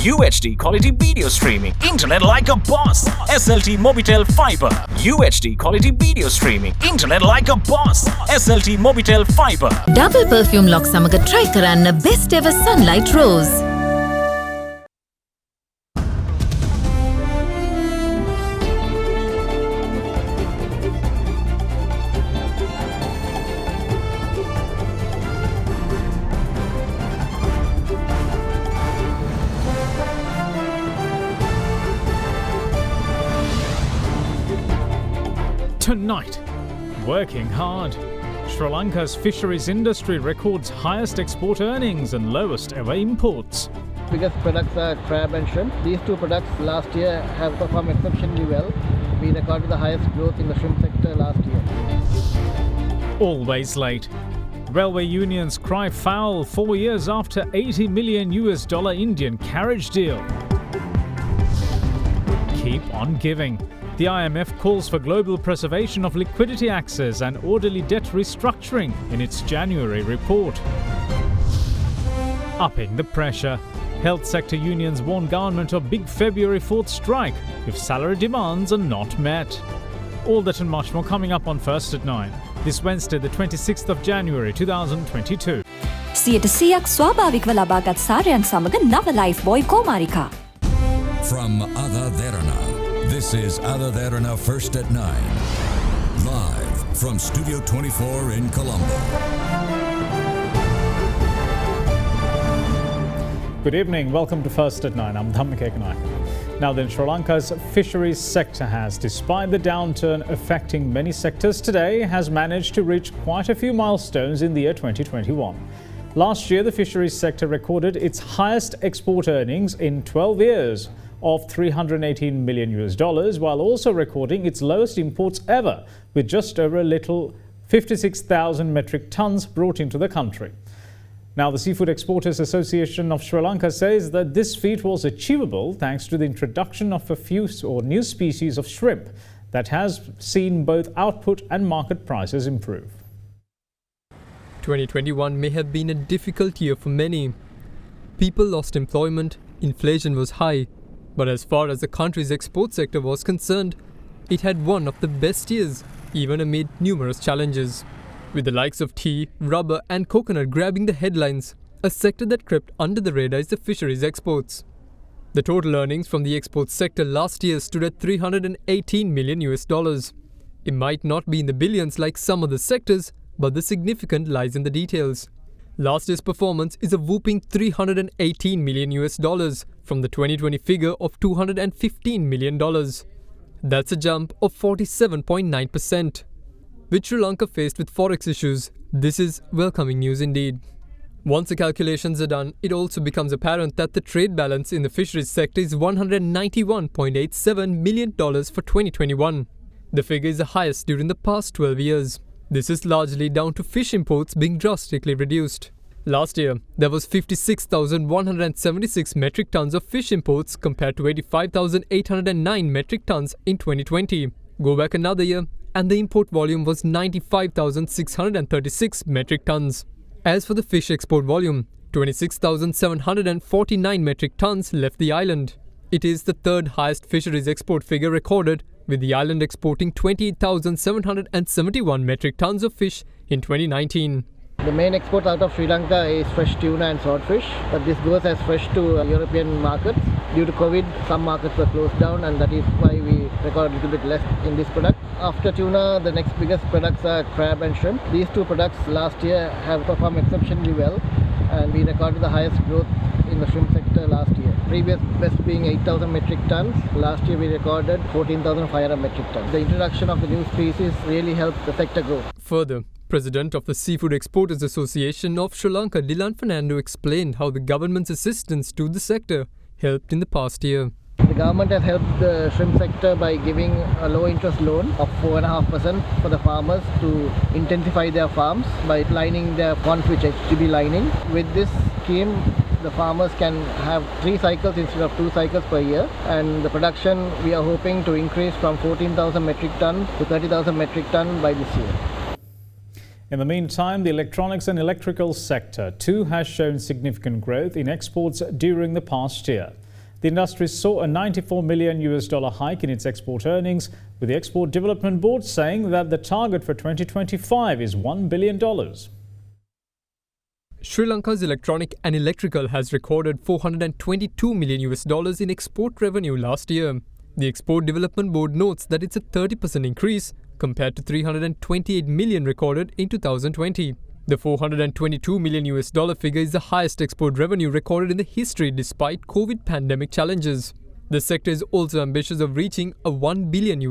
UHD quality video streaming, internet like a boss. SLT Mobitel Fiber. UHD quality video streaming, internet like a boss. SLT Mobitel Fiber. Double perfume lock සමග try කරන්න best ever sunlight rose. Tonight, working hard. Sri Lanka's fisheries industry records highest export earnings and lowest ever imports. Biggest products are crab and shrimp. These two products last year have performed exceptionally well. We recorded the highest growth in the shrimp sector last year. Always late. Railway unions cry foul 4 years after $80 million Indian carriage deal. Keep on giving. The IMF calls for global preservation of liquidity access and orderly debt restructuring in its January report. Upping the pressure. Health sector unions warn government of big February 4th strike if salary demands are not met. All that and much more coming up on First at 9. This Wednesday, the 26th of January 2022. 100% ස්වාභාවිකව ලබාගත් සාරයන් සමග නව life බොයි කෝමාරිකා. From AdaDerana, this is AdaDerana First at 9. Live from Studio 24 in Colombo. Good evening, welcome to First at 9. I'm Dhammik Ekanaik. Now then, Sri Lanka's fisheries sector has, despite the downturn affecting many sectors today, has managed to reach quite a few milestones in the year 2021. Last year, the fisheries sector recorded its highest export earnings in 12 years of $318 million, while also recording its lowest imports ever, with just over a little 56,000 metric tons brought into the country. Now, the Seafood Exporters Association of Sri Lanka says that this feat was achievable thanks to the introduction of a few new species of shrimp that has seen both output and market prices improve. 2021 may have been a difficult year for many. People lost employment, inflation was high, but as far as the country's export sector was concerned, it had one of the best years, even amid numerous challenges. With the likes of tea, rubber and coconut grabbing the headlines, a sector that crept under the radar is the fisheries exports. The total earnings from the export sector last year stood at $318 million. It might not be in the billions like some other sectors, but the significance lies in the details. Last year's performance is a whopping $318 million from the 2020 figure of $215 million. That's a jump of 47.9%. With Sri Lanka faced with forex issues, this is welcoming news indeed. Once the calculations are done, it also becomes apparent that the trade balance in the fisheries sector is $191.87 million for 2021. The figure is the highest during the past 12 years. This is largely down to fish imports being drastically reduced. Last year, there was 56,176 metric tons of fish imports compared to 85,809 metric tons in 2020. Go back another year, and the import volume was 95,636 metric tons. As for the fish export volume, 26,749 metric tons left the island. It is the third highest fisheries export figure recorded, with the island exporting 28,771 metric tons of fish in 2019. The main export out of Sri Lanka is fresh tuna and swordfish, but this goes as fresh to European markets. Due to COVID, some markets were closed down, and that is why we record a little bit less in this product. After tuna, the next biggest products are crab and shrimp. These two products last year have performed exceptionally well, and we recorded the highest growth in the shrimp sector last year. Previous best being 8,000 metric tons. Last year we recorded 14,500 metric tons. The introduction of the new species really helped the sector grow. Further, President of the Seafood Exporters Association of Sri Lanka, Dylan Fernando, explained how the government's assistance to the sector helped in the past year. The government has helped the shrimp sector by giving a low interest loan of 4.5% for the farmers to intensify their farms by lining their ponds with HGB lining. With this scheme, the farmers can have 3 cycles instead of 2 cycles per year, and the production we are hoping to increase from 14,000 metric ton to 30,000 metric ton by this year. In the meantime, the electronics and electrical sector too has shown significant growth in exports during the past year. The industry saw a $94 million hike in its export earnings, with the Export Development Board saying that the target for 2025 is $1 billion. Sri Lanka's electronic and electrical has recorded $422 million in export revenue last year. The Export Development Board notes that it's a 30% increase compared to $328 million recorded in 2020. The $422 million figure is the highest export revenue recorded in the history despite COVID pandemic challenges. The sector is also ambitious of reaching a $1 billion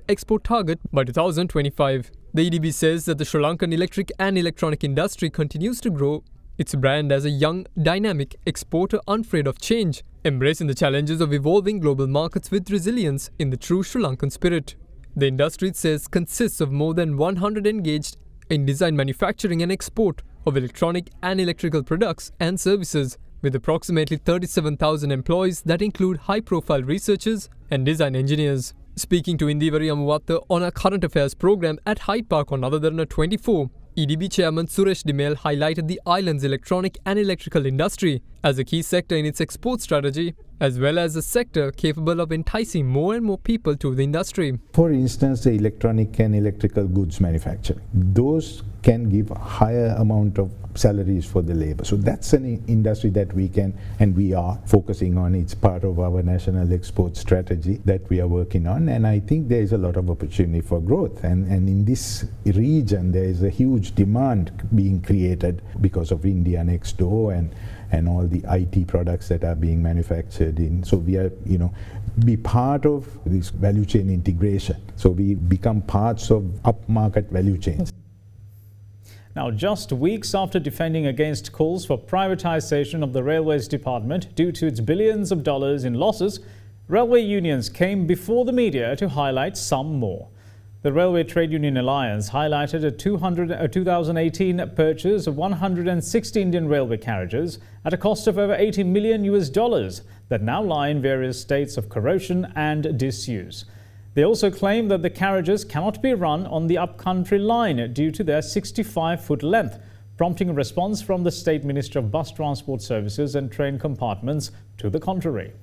export target by 2025. The EDB says that the Sri Lankan electric and electronic industry continues to grow its brand as a young, dynamic exporter unafraid of change, embracing the challenges of evolving global markets with resilience in the true Sri Lankan spirit. The industry, it says, consists of more than 100 engaged in design, manufacturing and export of electronic and electrical products and services, with approximately 37,000 employees that include high-profile researchers and design engineers. Speaking to Indivari Amuwatta on a current affairs program at Hyde Park on AdaDerana 24, EDB Chairman Suresh Dimel highlighted the island's electronic and electrical industry as a key sector in its export strategy, as well as a sector capable of enticing more and more people to the industry. For instance, the electronic and electrical goods manufacturing, those can give a higher amount of salaries for the labor. So that's an industry that we can and we are focusing on. It's part of our national export strategy that we are working on, and I think there is a lot of opportunity for growth, and in this region there is a huge demand being created because of India next door and all the IT products that are being manufactured in. So we are, be part of this value chain integration. So we become parts of upmarket value chains. Now, just weeks after defending against calls for privatization of the Railways Department due to its billions of dollars in losses, railway unions came before the media to highlight some more. The Railway Trade Union Alliance highlighted a 2018 purchase of 160 Indian railway carriages at a cost of over $80 million that now lie in various states of corrosion and disuse. They also claim that the carriages cannot be run on the upcountry line due to their 65-foot length, prompting a response from the State Minister of Bus Transport Services and Train Compartments to the contrary.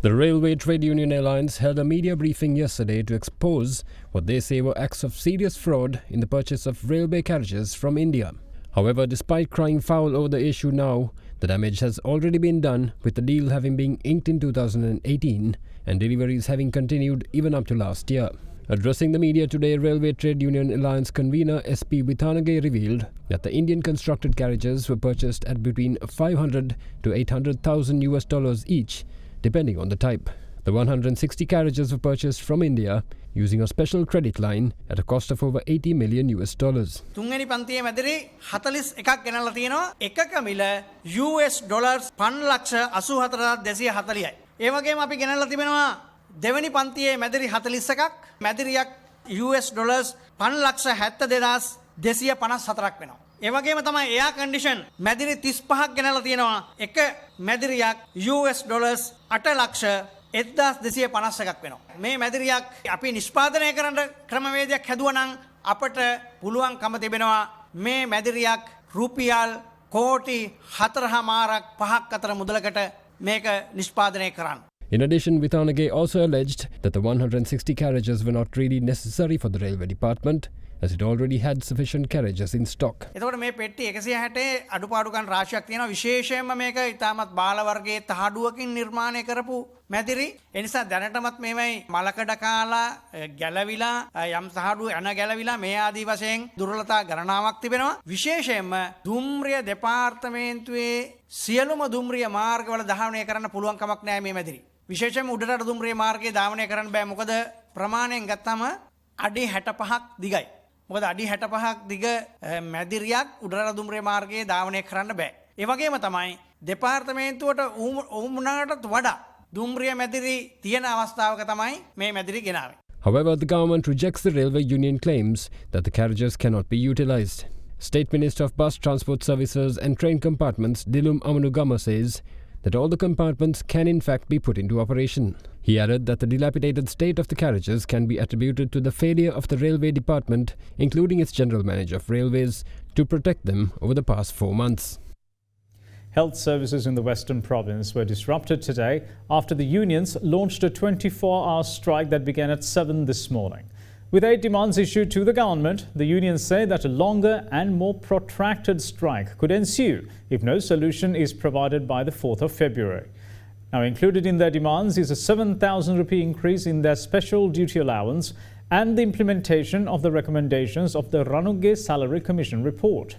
The Railway Trade Union Alliance held a media briefing yesterday to expose what they say were acts of serious fraud in the purchase of railway carriages from India. However, despite crying foul over the issue now, the damage has already been done, with the deal having been inked in 2018 and deliveries having continued even up to last year. Addressing the media today, Railway Trade Union Alliance convener SP Vithanage revealed that the Indian constructed carriages were purchased at between $500,000 to $800,000 each, depending on the type. The 160 carriages were purchased from India using a special credit line at a cost of over $80 million. තුන්වෙනි පන්තියේ මැදිරි 41ක් ගෙනල්ලා තියෙනවා. එකක මිල $5,84,240යි. ඒ වගේම අපි ගෙනල්ලා තිබෙනවා දෙවෙනි පන්තියේ මැදිරි 41ක් මැදිරියක් $5,72,254ක් වෙනවා. ඒ වගේම තමයි එයා කන්ඩිෂන් මැදිරි 35ක් ගෙනල්ලා තියෙනවා. එක මැදිරියක් $8,01,251ක් වෙනවා. මේ මැදිරියක් අපි නිෂ්පාදනය කරන්න ක්‍රමවේදයක් හැදුවා නම් අපට පුළුවන්කම තිබෙනවා මේ මැදිරියක් රුපියල් කෝටි 4.5ක් අතර මුදලකට මේක නිෂ්පාදනය කරන්න. In addition, Vithanage also alleged that the 160 carriages were not really necessary for the railway department, as it already had sufficient carriages in stock. එතකොට මේ පෙට්ටි 160 අඩුපාඩුකම් රාශියක් තියෙනවා. විශේෂයෙන්ම මේක ඉතාමත් බාල වර්ගයේ තහඩුවකින් නිර්මාණය කරපු මැදිරි. ඒ නිසා දැනටමත් මේවයි මලකඩ කාලා ගැලවිලා යම් තහඩු යන ගැලවිලා මේ ආදී වශයෙන් දුර්වලතා ගණනාවක් තිබෙනවා. විශේෂයෙන්ම දුම්රිය දෙපාර්තමේන්තුවේ සියලුම දුම්රිය මාර්ගවල ධාවනය කරන්න පුළුවන් කමක් නැහැ මේ මැදිරි. විශේෂයෙන්ම උඩරට දුම්රිය මාර්ගයේ ධාවනය කරන්න බෑ. මොකද ප්‍රමාණයෙන් ගත්තම අඩි 65ක් දිගයි. මොකද අඩි 65ක් දිග මැදිරියක් උඩරට දුම්රිය මාර්ගයේ ධාවනය කරන්න බෑ. ඒ වගේම තමයි දෙපාර්තමේන්තුවට උමුණාටත් වඩා දුම්රිය මැදිරි තියෙන අවස්ථාවක තමයි මේ මැදිරි ගෙනාවේ. However, the government rejects the railway union claims that the carriages cannot be utilized. State Minister of Bus Transport Services and Train Compartments Dilum Amanugama says that all the compartments can in fact be put into operation. He added that the dilapidated state of the carriages can be attributed to the failure of the railway department, including its general manager of railways, to protect them over the past 4 months. Health services in the Western Province were disrupted today after the unions launched a 24-hour strike that began at 7 this morning. With 8 demands issued to the government, the unions say that a longer and more protracted strike could ensue if no solution is provided by the 4th of February. Now, included in their demands is a 7,000 rupee increase in their special duty allowance and the implementation of the recommendations of the Ranuge Salary Commission report.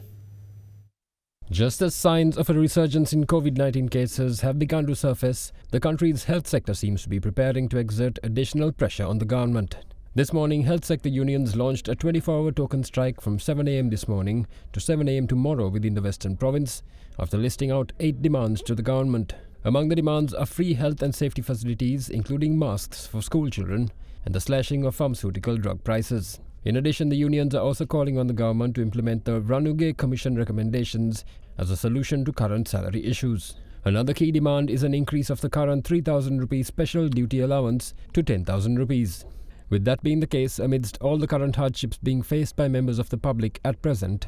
Just as signs of a resurgence in COVID-19 cases have begun to surface, the country's health sector seems to be preparing to exert additional pressure on the government. This morning, health sector unions launched a 24-hour token strike from 7 a.m. this morning to 7 a.m. tomorrow within the Western Province, after listing out 8 demands to the government. Among the demands are free health and safety facilities, including masks for school children, and the slashing of pharmaceutical drug prices. In addition, the unions are also calling on the government to implement the Ranuge Commission recommendations as a solution to current salary issues. Another key demand is an increase of the current 3,000 rupees special duty allowance to 10,000 rupees. With that being the case, amidst all the current hardships being faced by members of the public at present,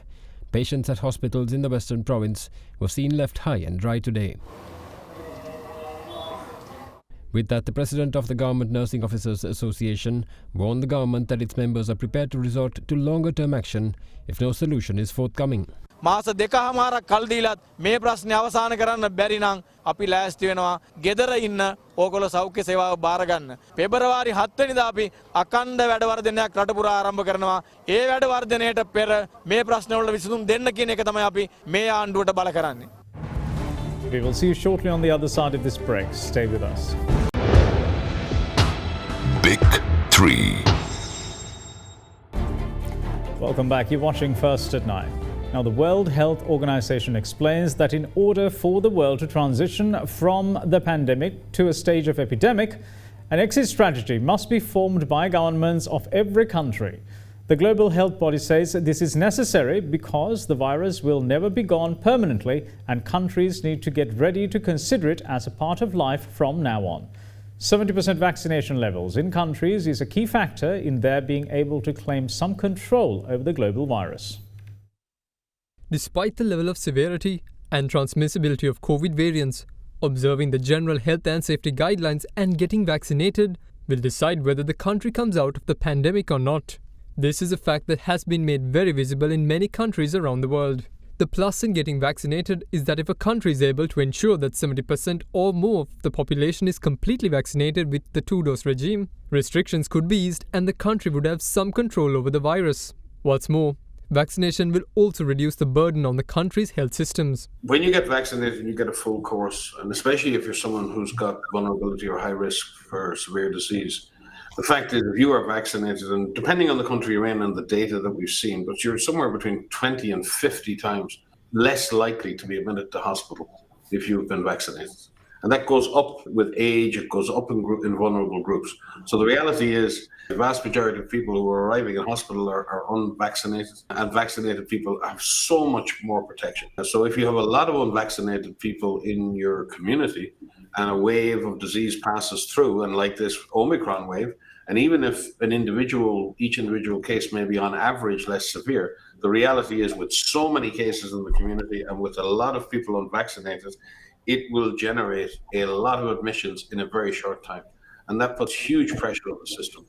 patients at hospitals in the Western Province were seen left high and dry today. With that, the president of the Government Nursing Officers Association warned the government that its members are prepared to resort to longer-term action if no solution is forthcoming. මාස දෙකමාරක් කල් දීලත් මේ ප්‍රශ්නේ අවසන් කරන්න බැරි නම් අපි ලෑස්ති වෙනවා ගෙදර ඉන්න ඕගොල්ලෝ සෞඛ්‍ය සේවාව බාර ගන්න. පෙබරවාරි 7 වෙනිදා අපි අකණ්ඩ වැඩ වර්ධනයක් රට පුරා ආරම්භ කරනවා. ඒ වැඩ වර්ධනයට පෙර මේ ප්‍රශ්නවලට විසඳුම් දෙන්න කියන එක තමයි අපි මේ ආණ්ඩුවට බල කරන්නේ. We will see you shortly on the other side of this break. Stay with us. Big 3. Welcome back. You're watching First at 9. Now, the World Health Organization explains that in order for the world to transition from the pandemic to a stage of epidemic, an exit strategy must be formed by governments of every country. The global health body says this is necessary because the virus will never be gone permanently and countries need to get ready to consider it as a part of life from now on. 70% vaccination levels in countries is a key factor in their being able to claim some control over the global virus. Despite the level of severity and transmissibility of COVID variants, observing the general health and safety guidelines and getting vaccinated will decide whether the country comes out of the pandemic or not. This is a fact that has been made very visible in many countries around the world. The plus in getting vaccinated is that if a country is able to ensure that 70% or more of the population is completely vaccinated with the 2-dose regime, restrictions could be eased and the country would have some control over the virus. What's more, vaccination will also reduce the burden on the country's health systems. When you get vaccinated, you get a full course, and especially if you're someone who's got vulnerability or high risk for severe disease. The fact is, if you are vaccinated, and depending on the country you're in and the data that we've seen, but you're somewhere between 20 and 50 times less likely to be admitted to hospital if you've been vaccinated. And that goes up with age, it goes up in vulnerable groups. So the reality is, the vast majority of people who are arriving in hospital are unvaccinated, and vaccinated people have so much more protection. So if you have a lot of unvaccinated people in your community and a wave of disease passes through, and like this Omicron wave, and even if each individual case may be on average less severe, the reality is with so many cases in the community and with a lot of people unvaccinated, it will generate a lot of admissions in a very short time. And that puts huge pressure on the system.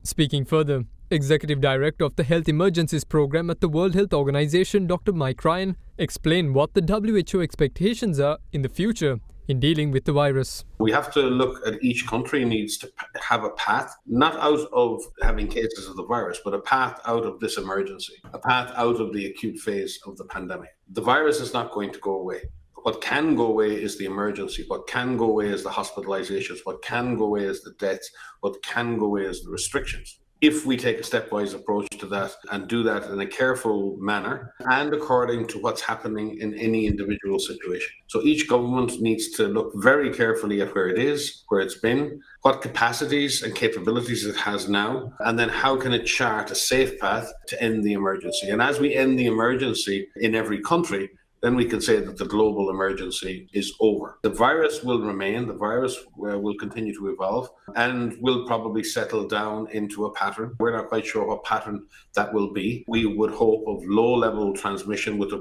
Speaking further, Executive Director of the Health Emergencies Program at the World Health Organization, Dr. Mike Ryan, explained what the WHO expectations are in the future in dealing with the virus. We have to look at each country needs to have a path, not out of having cases of the virus, but a path out of this emergency, a path out of the acute phase of the pandemic. The virus is not going to go away. What can go away is the emergency. What can go away is the hospitalizations. What can go away is the deaths. What can go away is the restrictions. If we take a stepwise approach to that and do that in a careful manner and according to what's happening in any individual situation. So each government needs to look very carefully at where it is, where it's been, what capacities and capabilities it has now, and then how can it chart a safe path to end the emergency. And as we end the emergency in every country, then we can say that the global emergency is over. The virus will remain, the virus will continue to evolve and will probably settle down into a pattern. We're not quite sure what pattern that will be. We would hope of low-level transmission with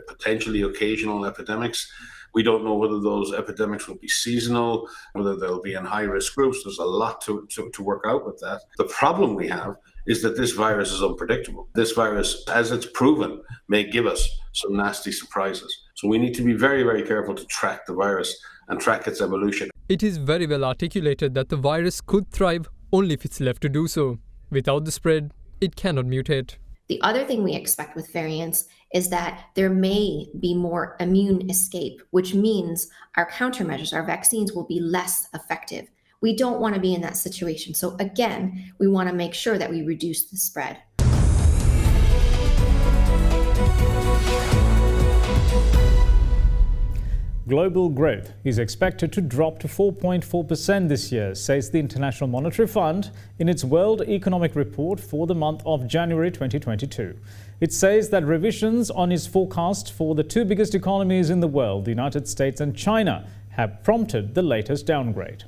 potentially occasional epidemics, We don't know whether those epidemics will be seasonal, whether they'll be in high-risk groups. There's a lot to work out with that. The problem we have is that this virus is unpredictable. This virus, as it's proven, may give us some nasty surprises. So we need to be very, very careful to track the virus and track its evolution. It is very well articulated that the virus could thrive only if it's left to do so. Without the spread, it cannot mutate. The other thing we expect with variants is that there may be more immune escape, which means our countermeasures, our vaccines will be less effective. We don't want to be in that situation. So again, we want to make sure that we reduce the spread. Global growth is expected to drop to 4.4% this year, says the International Monetary Fund in its World Economic Report for the month of January 2022. It says that revisions on its forecast for the two biggest economies in the world, the United States and China, have prompted the latest downgrade.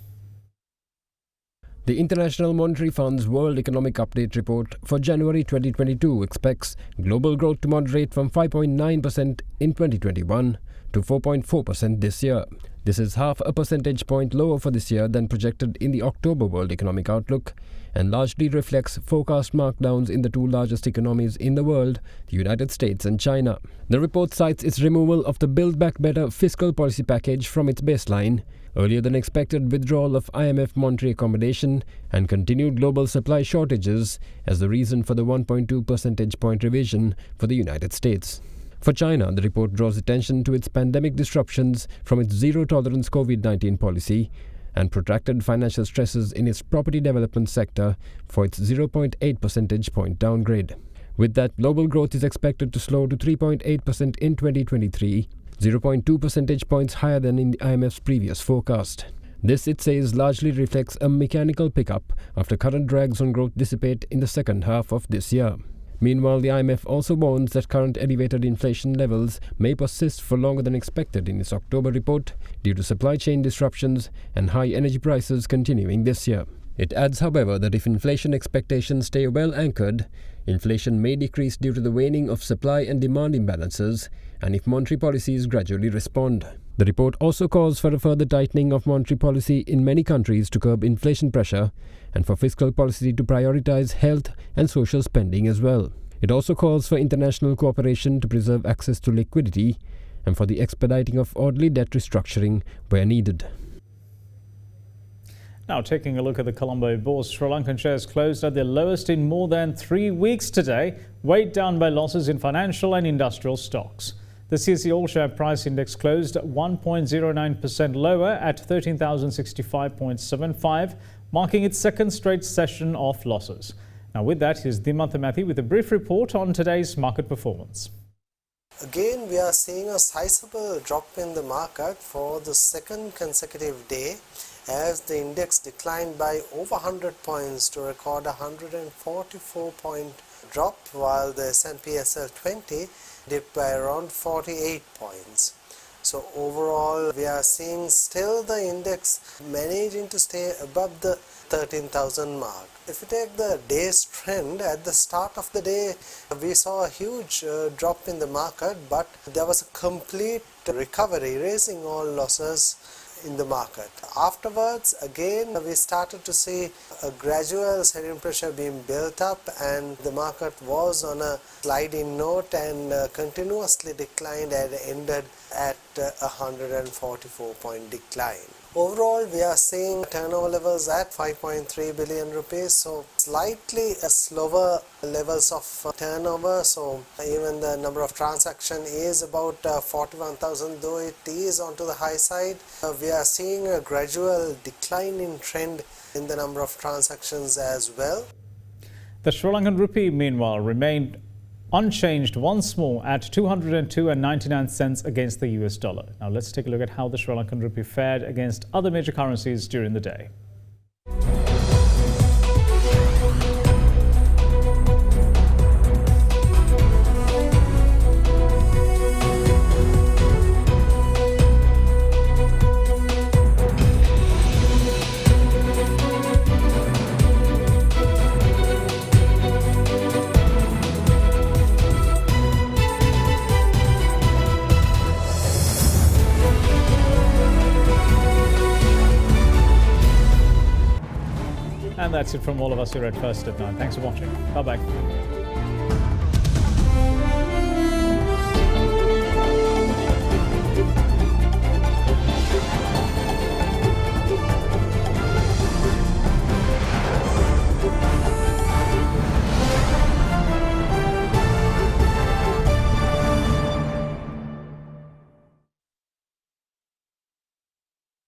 The International Monetary Fund's World Economic Update report for January 2022 expects global growth to moderate from 5.9% in 2021 to 4.4% this year. This is half a percentage point lower for this year than projected in the October World Economic Outlook and largely reflects forecast markdowns in the two largest economies in the world, the United States and China. The report cites its removal of the Build Back Better fiscal policy package from its baseline, earlier than expected withdrawal of IMF monetary accommodation, and continued global supply shortages as the reason for the 1.2 percentage point revision for the United States. For China, the report draws attention to its pandemic disruptions from its zero-tolerance COVID-19 policy and protracted financial stresses in its property development sector for its 0.8 percentage point downgrade. With that, global growth is expected to slow to 3.8% in 2023, 0.2 percentage points higher than in the IMF's previous forecast. This, it says, largely reflects a mechanical pickup after current drags on growth dissipate in the second half of this year. Meanwhile, the IMF also warns that current elevated inflation levels may persist for longer than expected in its October report due to supply chain disruptions and high energy prices continuing this year. It adds, however, that if inflation expectations stay well anchored, inflation may decrease due to the waning of supply and demand imbalances and if monetary policies gradually respond. The report also calls for a further tightening of monetary policy in many countries to curb inflation pressure and for fiscal policy to prioritize health and social spending as well. It also calls for international cooperation to preserve access to liquidity and for the expediting of orderly debt restructuring where needed. Now, taking a look at the Colombo bourse, Sri Lankan shares closed at their lowest in more than 3 weeks today, weighed down by losses in financial and industrial stocks. The CSE All Share Price Index closed 1.09% lower at 13,065.75, marking its second straight session of losses. Now, with that, here's Dimantha Mathi with a brief report on today's market performance. Again, we are seeing a sizable drop in the market for the second consecutive day as the index declined by over 100 points to record a 144-point drop, while the S&P SL20 dipped by around 48 points. So overall, we are seeing still the index managing to stay above the 13,000 mark. If you take the day's trend, at the start of the day, we saw a huge drop in the market, but there was a complete recovery, erasing all losses in the market. Afterwards, again, we started to see a gradual selling pressure being built up, and the market was on a sliding note and continuously declined and ended at a 144-point decline. Overall, we are seeing turnover levels at 5.3 billion rupees, so slightly slower levels of turnover. So even the number of transactions is about 41,000, though it is onto the high side. We are seeing a gradual declining trend in the number of transactions as well. The Sri Lankan rupee, meanwhile, remained unchanged once more at 202.99 cents against the US dollar. Now let's take a look at how the Sri Lankan rupee fared against other major currencies during the day. And that's it from all of us here at First at 9. Thanks for watching. Bye-bye.